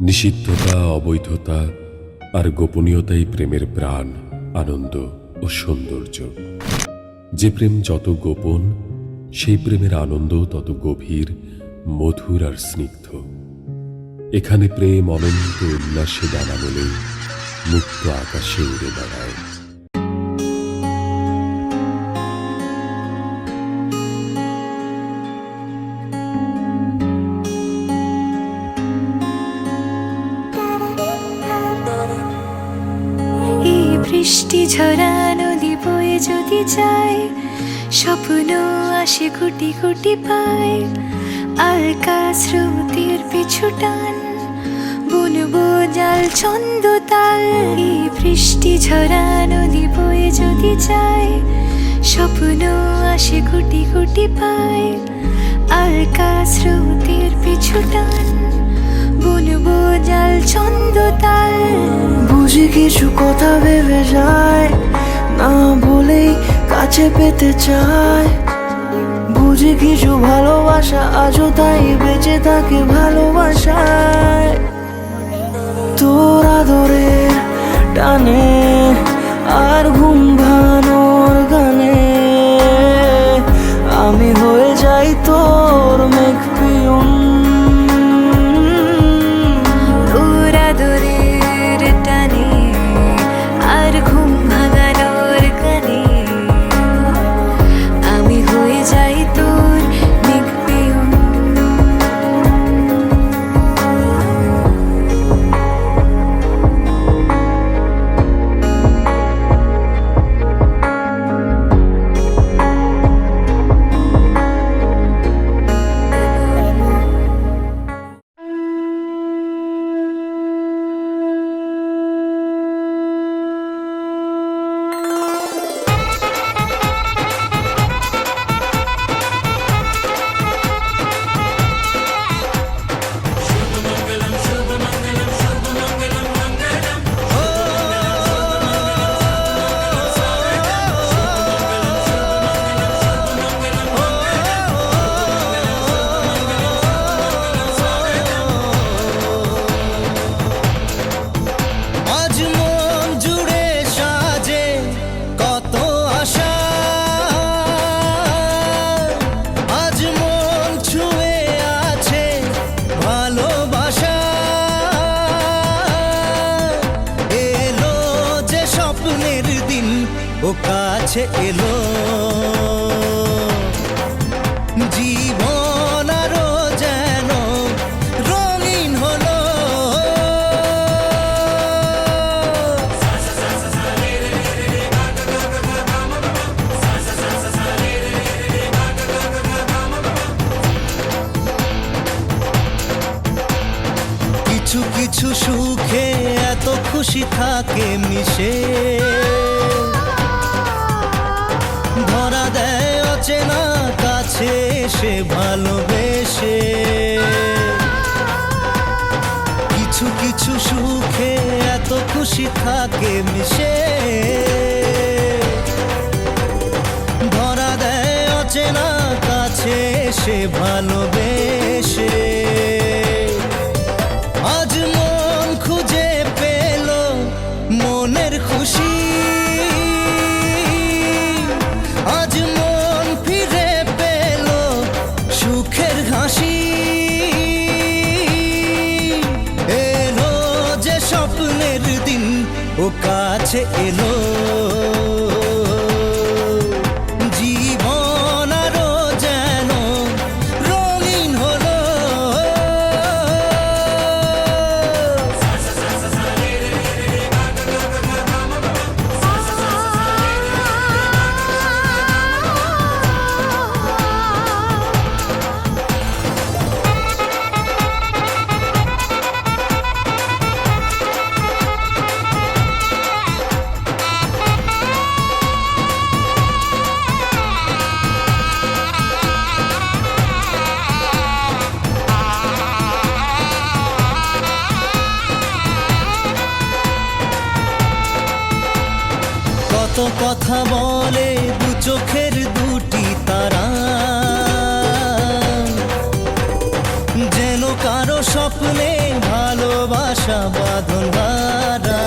নিষিদ্ধতা, অবৈধতা আর গোপনীয়তাই প্রেমের প্রাণ, আনন্দ ও সৌন্দর্য। যে প্রেম যত গোপন, সেই প্রেমের আনন্দ তত গভীর, মধুর আর স্নিগ্ধ। এখানে প্রেম অনন্ত উল্লাসে ডানা মেলে মুক্ত আকাশে উড়ে বেড়ায়। বৃষ্টি ঝরা নদী বয়ে যদি যায়, স্বপ্ন আসে কোটি কোটি পায়। আলকা স্রোতের পিছু টান, বুনবো জাল ছন্দ তাল। এই বৃষ্টি ঝরা নদী বয়ে যদি যায়, স্বপ্ন আসে কোটি কোটি পায়। আলকা স্রোতের পিছু টান, বুনবো জাল ছন্দ তাল। বুঝি কিছু কথা ভেবে যায়, না বলেই কাছে পেতে চায়। বুঝি কিছু ভালোবাসা আজও তাই বেঁচে থাকে ভালোবাসায়। তোর আদরের টানে আর ঘুম ভাঙানোর গানে আমি হয়ে যাই তোর মেঘ পিয়ন। তোর আদরের টানে আর ঘুম ভাঙানোর গানে আমি হয়ে যাই তোর মেঘ পিয়ন। ও কাছে এলো জীবন আরো যেন রঙিন হলো। কিছু কিছু সুখে এত খুশি থাকে মিশে, ধরা দেয় অচেনা কাছে সে ভালোবেসে। কিছু কিছু সুখে এত খুশি থাকে মিশে, ধরা দেয় অচেনা কাছে সে ভালোবেসে। আজ মন খুঁজে পেল মনের খুশি, আজ মন ফিরে পেল সুখের হাসি। এলো যে স্বপ্নের দিন ও কাছে এলো, জীবন আরো যেন রঙিন হলো। কত কথা বলে দু চোখের দুটি তারা, যেন কারো স্বপ্নে ভালোবাসা ভালোবাসা বাঁধন হারা।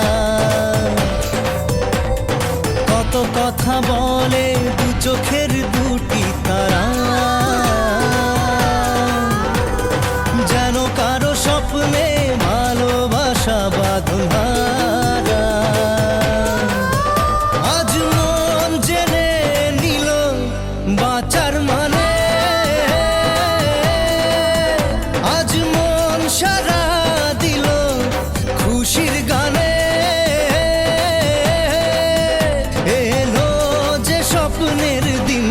কত কথা বলে দু চোখের দুটি তারা, যেন কারো স্বপ্নে ভালোবাসা বাঁধন হারা। আজ মন জেনে নিল বাঁচার মানে, আজ মন সারা দিল খুশির গানে। এলো যে স্বপ্নের দিন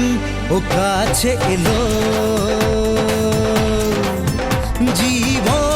ও কাছে এলো, জীবন